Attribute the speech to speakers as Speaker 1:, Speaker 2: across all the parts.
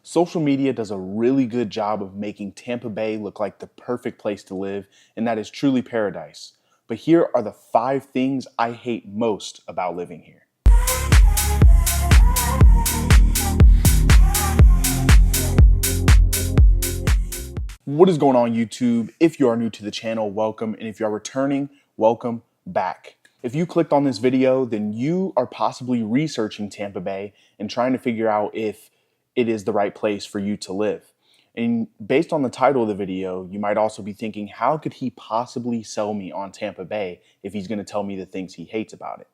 Speaker 1: Social media does a really good job of making Tampa Bay look like the perfect place to live, and that is truly paradise. But here are the 5 things I hate most about living here. What is going on, YouTube? If you are new to the channel, welcome. And if you are returning, welcome back. If you clicked on this video, then you are possibly researching Tampa Bay and trying to figure out if it is the right place for you to live. And based on the title of the video, you might also be thinking, how could he possibly sell me on Tampa Bay if he's going to tell me the things he hates about it?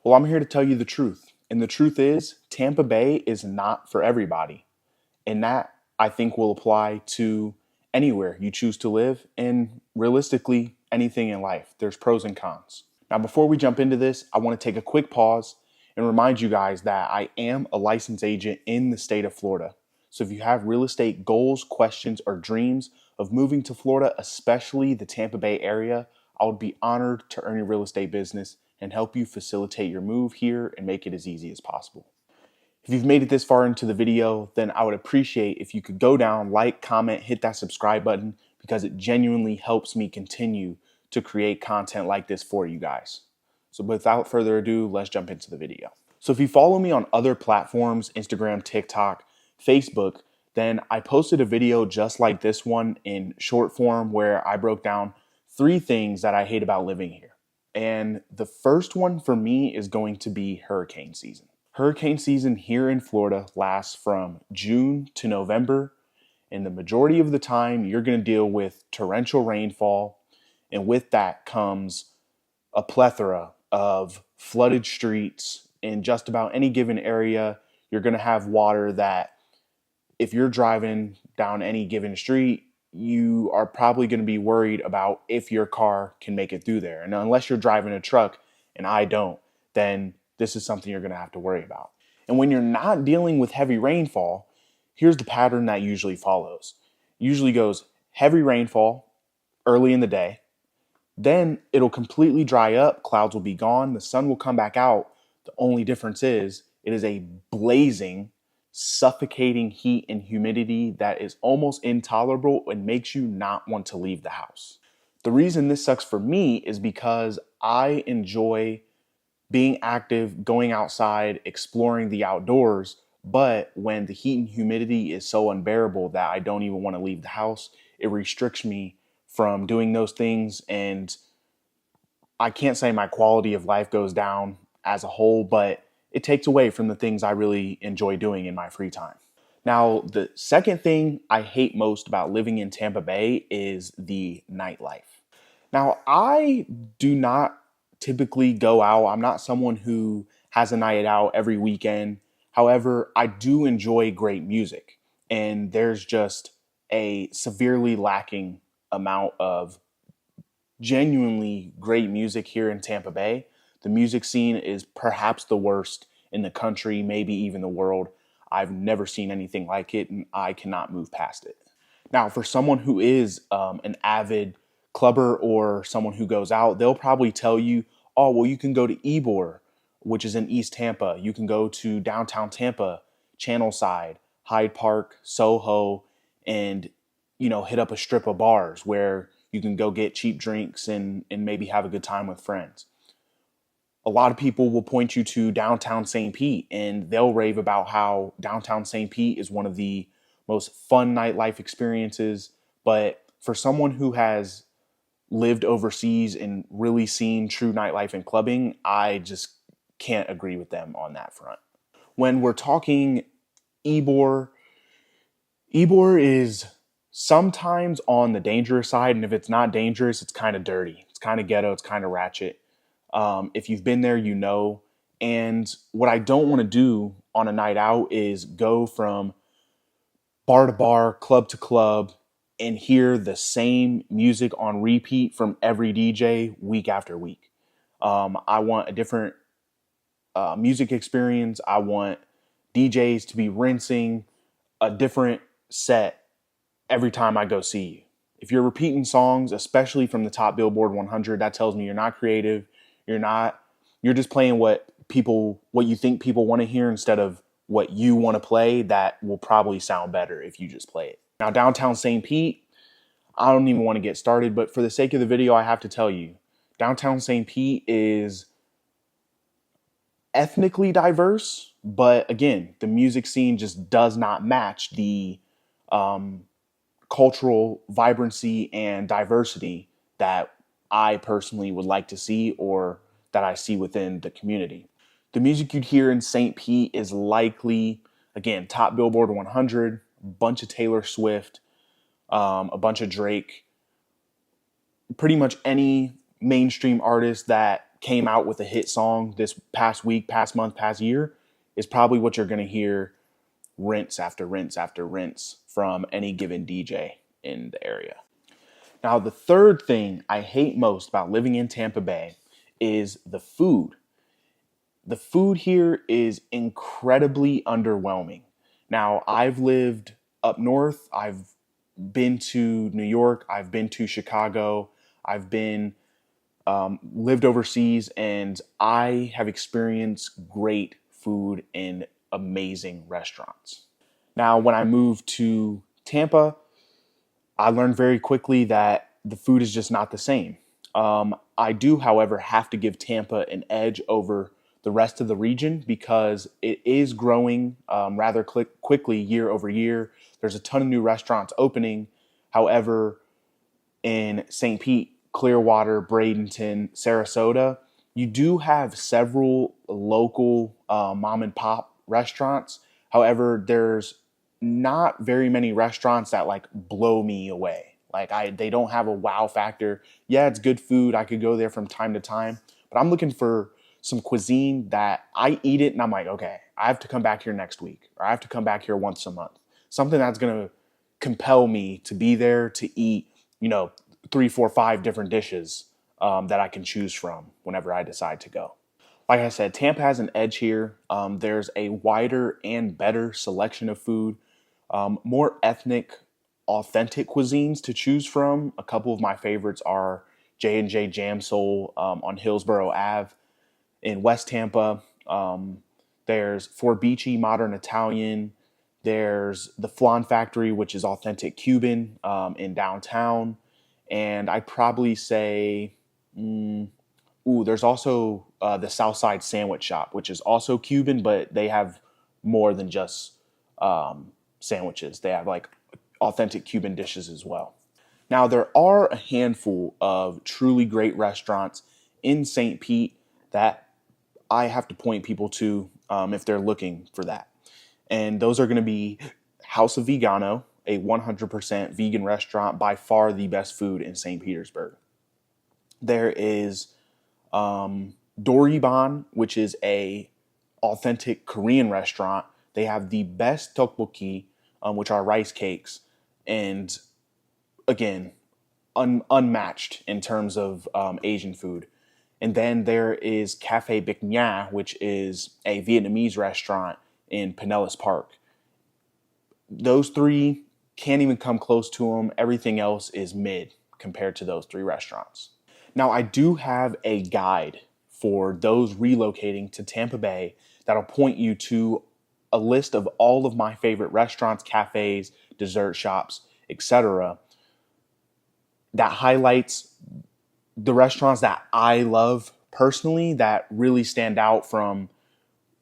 Speaker 1: Well, I'm here to tell you the truth. And the truth is, Tampa Bay is not for everybody. And that, I think, will apply to anywhere you choose to live, and realistically, anything in life. There's pros and cons. Now, before we jump into this, I want to take a quick pause and remind you guys that I am a licensed agent in the state of Florida. So if you have real estate goals, questions, or dreams of moving to Florida, especially the Tampa Bay area, I would be honored to earn your real estate business and help you facilitate your move here and make it as easy as possible. If you've made it this far into the video, then I would appreciate if you could go down, like, comment, hit that subscribe button, because it genuinely helps me continue to create content like this for you guys. So without further ado, let's jump into the video. So if you follow me on other platforms, Instagram, TikTok, Facebook, then I posted a video just like this one in short form where I broke down 3 things that I hate about living here. And the first one for me is going to be hurricane season. Hurricane season here in Florida lasts from June to November, and the majority of the time you're going to deal with torrential rainfall, and with that comes a plethora of flooded streets. In just about any given area, you're going to have water that if you're driving down any given street, you are probably going to be worried about if your car can make it through there. And unless you're driving a truck, and I don't, then this is something you're going to have to worry about. And when you're not dealing with heavy rainfall, here's the pattern that usually follows. It usually goes heavy rainfall early in the day, then it'll completely dry up, clouds will be gone, the sun will come back out. The only difference is it is a blazing, suffocating heat and humidity that is almost intolerable and makes you not want to leave the house. The reason this sucks for me is because I enjoy being active, going outside, exploring the outdoors. But when the heat and humidity is so unbearable that I don't even want to leave the house, it restricts me from doing those things. And I can't say my quality of life goes down as a whole, but it takes away from the things I really enjoy doing in my free time. Now, the second thing I hate most about living in Tampa Bay is the nightlife. Now, I do not typically go out. I'm not someone who has a night out every weekend. However, I do enjoy great music, and there's just a severely lacking amount of genuinely great music here in Tampa Bay. The music scene is perhaps the worst in the country, maybe even the world. I've never seen anything like it, and I cannot move past it. Now, for someone who is an avid clubber or someone who goes out, they'll probably tell you, oh, well, you can go to Ybor, which is in East Tampa. You can go to downtown Tampa, Channelside, Hyde Park, SoHo, and, hit up a strip of bars where you can go get cheap drinks and maybe have a good time with friends. A lot of people will point you to downtown St. Pete, and they'll rave about how downtown St. Pete is one of the most fun nightlife experiences. But for someone who has lived overseas and really seen true nightlife and clubbing, I just can't agree with them on that front. When we're talking Ybor is sometimes on the dangerous side, and if it's not dangerous, it's kind of dirty. It's kind of ghetto, it's kind of ratchet. If you've been there, you know. And what I don't want to do on a night out is go from bar to bar, club to club, and hear the same music on repeat from every DJ week after week. I want a different music experience. I want DJs to be rinsing a different set every time I go see you. If you're repeating songs, especially from the top Billboard 100, that tells me you're not creative. You're just playing what you think people want to hear instead of what you want to play that will probably sound better if you just play it. Now, downtown St. Pete, I don't even want to get started, but for the sake of the video, I have to tell you, downtown St. Pete is ethnically diverse, but again, the music scene just does not match the cultural vibrancy and diversity that I personally would like to see or that I see within the community. The music you'd hear in St. Pete is likely, again, top Billboard 100, a bunch of Taylor Swift, a bunch of Drake, pretty much any mainstream artist that came out with a hit song this past week, past month, past year is probably what you're going to hear rinse after rinse after rinse from any given DJ in the area. Now, the third thing I hate most about living in Tampa Bay is the food. The food here is incredibly underwhelming. Now, I've lived up north. I've been to New York. I've been to Chicago. I've been lived overseas, and I have experienced great food in amazing restaurants. Now, when I moved to Tampa, I learned very quickly that the food is just not the same. I do, however, have to give Tampa an edge over the rest of the region because it is growing rather quickly year over year. There's a ton of new restaurants opening. However, in St. Pete, Clearwater, Bradenton, Sarasota, you do have several local mom and pop restaurants. However, there's not very many restaurants that like blow me away. They don't have a wow factor. Yeah, it's good food. I could go there from time to time, but I'm looking for some cuisine that I eat it and I'm like, okay, I have to come back here next week, or I have to come back here once a month. Something that's going to compel me to be there to eat, 3, 4, 5 different dishes that I can choose from whenever I decide to go. Like I said, Tampa has an edge here. There's a wider and better selection of food, more ethnic, authentic cuisines to choose from. A couple of my favorites are J&J Jam Soul on Hillsborough Ave in West Tampa. There's Forbici Modern Italian. There's the Flan Factory, which is authentic Cuban in downtown. And I'd probably say, there's also the Southside Sandwich Shop, which is also Cuban, but they have more than just sandwiches. They have like authentic Cuban dishes as well. Now, there are a handful of truly great restaurants in St. Pete that I have to point people to if they're looking for that. And those are going to be House of Vegano, a 100% vegan restaurant, by far the best food in St. Petersburg. There is Doriban, which is a authentic Korean restaurant. They have the best tteokbokki, which are rice cakes, and again, unmatched in terms of Asian food. And then there is Cafe Bic Nha, which is a Vietnamese restaurant in Pinellas Park. Those three can't even come close to them. Everything else is mid compared to those three restaurants. Now, I do have a guide for those relocating to Tampa Bay that'll point you to a list of all of my favorite restaurants, cafes, dessert shops, etc. that highlights the restaurants that I love personally that really stand out from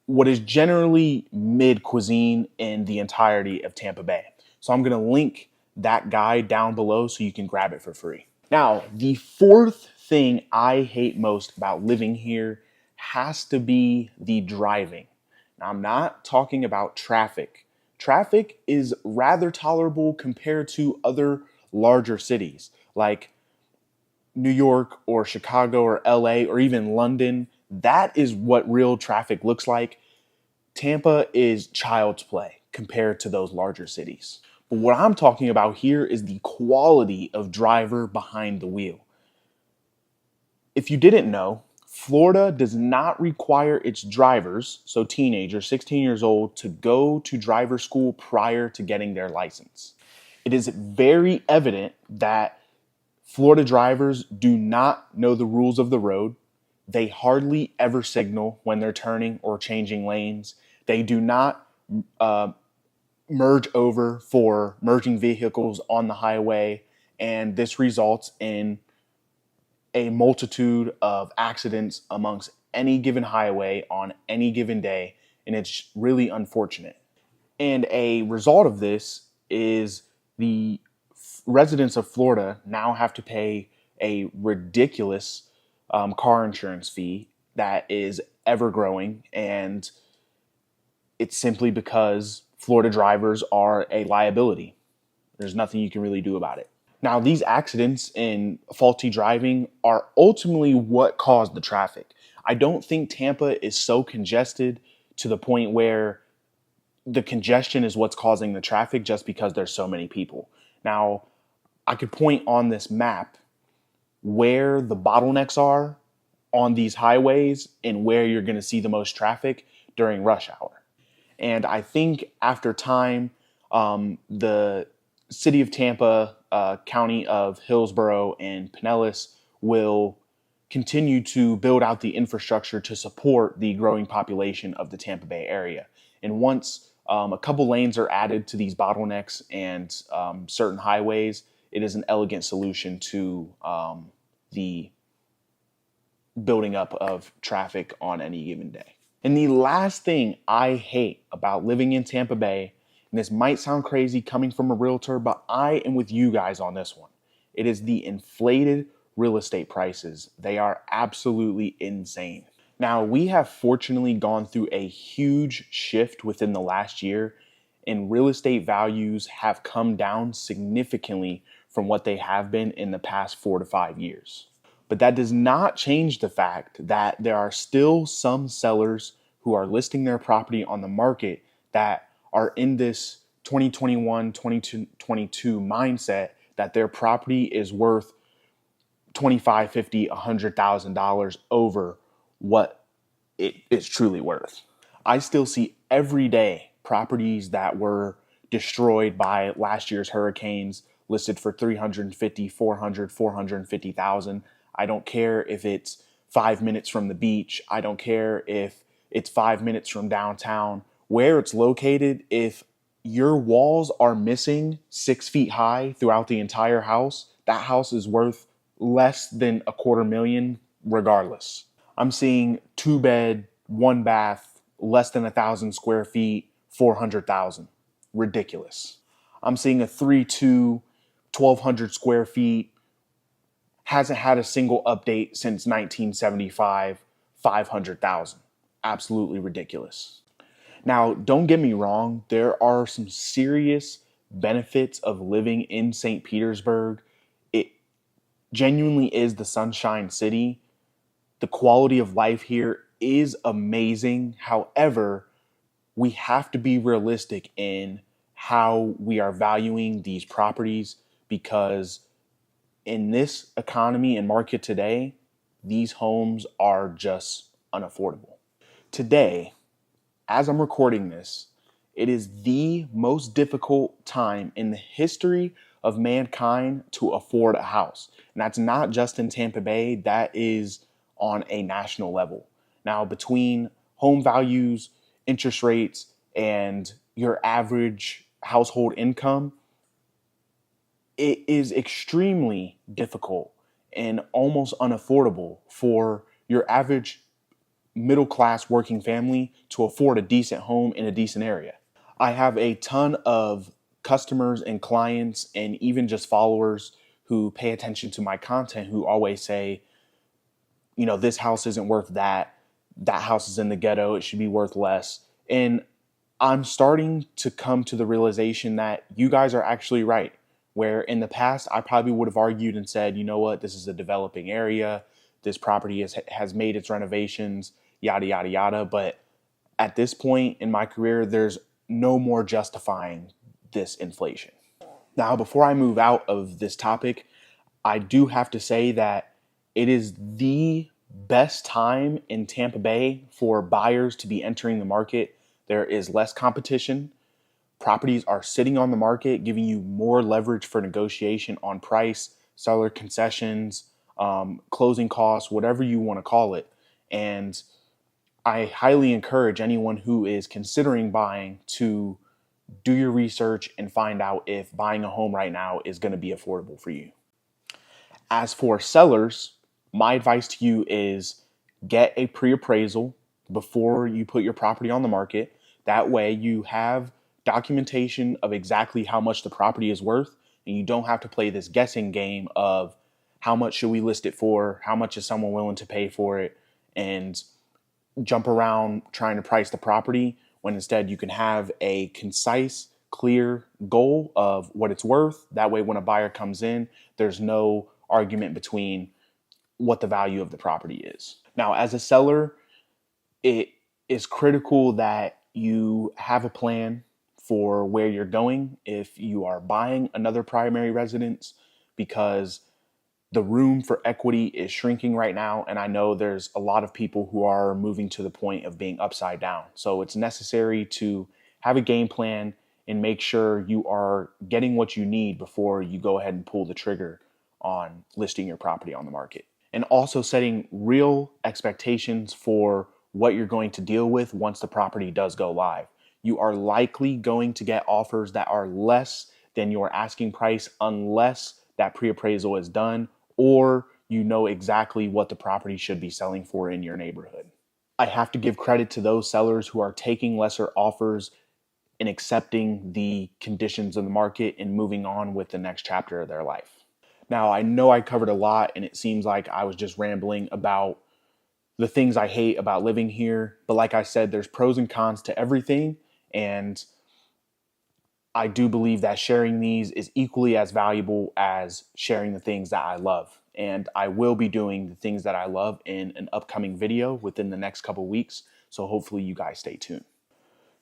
Speaker 1: what is generally mid cuisine in the entirety of Tampa Bay. So I'm going to link that guide down below so you can grab it for free. Now, the fourth thing I hate most about living here has to be the driving. Now, I'm not talking about traffic. Traffic is rather tolerable compared to other larger cities like New York or Chicago or LA or even London. That is what real traffic looks like. Tampa is child's play compared to those larger cities. But what I'm talking about here is the quality of driver behind the wheel. If you didn't know, Florida does not require its drivers, so teenagers, 16 years old, to go to driver school prior to getting their license. It is very evident that Florida drivers do not know the rules of the road. They hardly ever signal when they're turning or changing lanes. They do not merge over for merging vehicles on the highway, and this results in a multitude of accidents amongst any given highway on any given day, and it's really unfortunate. And a result of this is the residents of Florida now have to pay a ridiculous car insurance fee that is ever growing, and it's simply because Florida drivers are a liability. There's nothing you can really do about it. Now, these accidents and faulty driving are ultimately what caused the traffic. I don't think Tampa is so congested to the point where the congestion is what's causing the traffic just because there's so many people. Now, I could point on this map where the bottlenecks are on these highways and where you're going to see the most traffic during rush hour. And I think after time, the city of Tampa, county of Hillsborough, and Pinellas will continue to build out the infrastructure to support the growing population of the Tampa Bay area. And once a couple lanes are added to these bottlenecks and certain highways, it is an elegant solution to the building up of traffic on any given day. And the last thing I hate about living in Tampa Bay, and this might sound crazy coming from a realtor, but I am with you guys on this one. It is the inflated real estate prices. They are absolutely insane. Now, we have fortunately gone through a huge shift within the last year, and real estate values have come down significantly from what they have been in the past 4 to 5 years. But that does not change the fact that there are still some sellers who are listing their property on the market that are in this 2021, 2022 mindset that their property is worth $25,000, $50,000, $100,000 over what it is truly worth. I still see every day properties that were destroyed by last year's hurricanes listed for $350,000, $400,000, $450,000. I don't care if it's 5 minutes from the beach. I don't care if it's 5 minutes from downtown. Where it's located, if your walls are missing 6 feet high throughout the entire house, that house is worth less than $250,000 regardless. I'm seeing 2-bed, 1-bath, less than 1,000 square feet, $400,000. Ridiculous. I'm seeing a 3-2, 1,200 square feet, hasn't had a single update since 1975, 500,000. Absolutely ridiculous. Now, don't get me wrong, there are some serious benefits of living in St. Petersburg. It genuinely is the Sunshine City. The quality of life here is amazing. However, we have to be realistic in how we are valuing these properties, because in this economy and market today, these homes are just unaffordable. Today, as I'm recording this, it is the most difficult time in the history of mankind to afford a house. And that's not just in Tampa Bay, that is on a national level. Now, between home values, interest rates, and your average household income, it is extremely difficult and almost unaffordable for your average middle-class working family to afford a decent home in a decent area. I have a ton of customers and clients and even just followers who pay attention to my content who always say, you know, this house isn't worth that. That house is in the ghetto. It should be worth less. And I'm starting to come to the realization that you guys are actually right. Where in the past, I probably would have argued and said, you know what, this is a developing area. This property has made its renovations, yada, yada, yada. But at this point in my career, there's no more justifying this inflation. Now, before I move out of this topic, I do have to say that it is the best time in Tampa Bay for buyers to be entering the market. There is less competition. Properties are sitting on the market, giving you more leverage for negotiation on price, seller concessions, closing costs, whatever you want to call it. And I highly encourage anyone who is considering buying to do your research and find out if buying a home right now is going to be affordable for you. As for sellers, my advice to you is get a pre-appraisal before you put your property on the market. That way you have documentation of exactly how much the property is worth, and you don't have to play this guessing game of how much should we list it for, how much is someone willing to pay for it, and jump around trying to price the property, when instead you can have a concise, clear goal of what it's worth. That way when a buyer comes in, there's no argument between what the value of the property is. Now, as a seller, it is critical that you have a plan for where you're going if you are buying another primary residence, because the room for equity is shrinking right now. And I know there's a lot of people who are moving to the point of being upside down. So it's necessary to have a game plan and make sure you are getting what you need before you go ahead and pull the trigger on listing your property on the market. And also setting real expectations for what you're going to deal with once the property does go live. You are likely going to get offers that are less than your asking price unless that pre-appraisal is done, or you know exactly what the property should be selling for in your neighborhood. I have to give credit to those sellers who are taking lesser offers and accepting the conditions of the market and moving on with the next chapter of their life. Now, I know I covered a lot and it seems like I was just rambling about the things I hate about living here, but like I said, there's pros and cons to everything, and I do believe that sharing these is equally as valuable as sharing the things that I love. And I will be doing the things that I love in an upcoming video within the next couple weeks. So hopefully you guys stay tuned.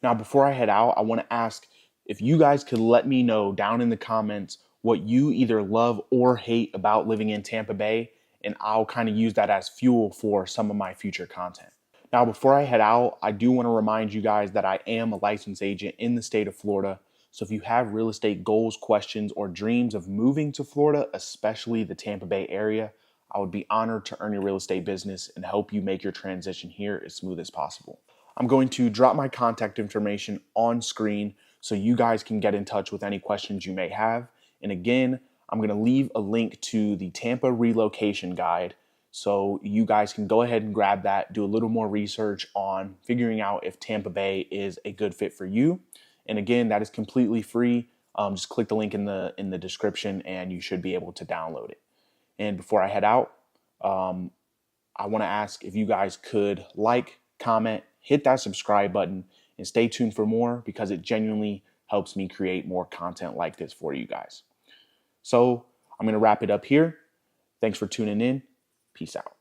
Speaker 1: Now, before I head out, I want to ask if you guys could let me know down in the comments what you either love or hate about living in Tampa Bay, and I'll kind of use that as fuel for some of my future content. Now, before I head out, I do want to remind you guys that I am a licensed agent in the state of Florida. So if you have real estate goals, questions, or dreams of moving to Florida, especially the Tampa Bay area, I would be honored to earn your real estate business and help you make your transition here as smooth as possible. I'm going to drop my contact information on screen so you guys can get in touch with any questions you may have. And again, I'm going to leave a link to the Tampa relocation guide so you guys can go ahead and grab that, do a little more research on figuring out if Tampa Bay is a good fit for you. And again, that is completely free. Just click the link in the description and you should be able to download it. And before I head out, I want to ask if you guys could like, comment, hit that subscribe button, and stay tuned for more, because it genuinely helps me create more content like this for you guys. So I'm going to wrap it up here. Thanks for tuning in. Peace out.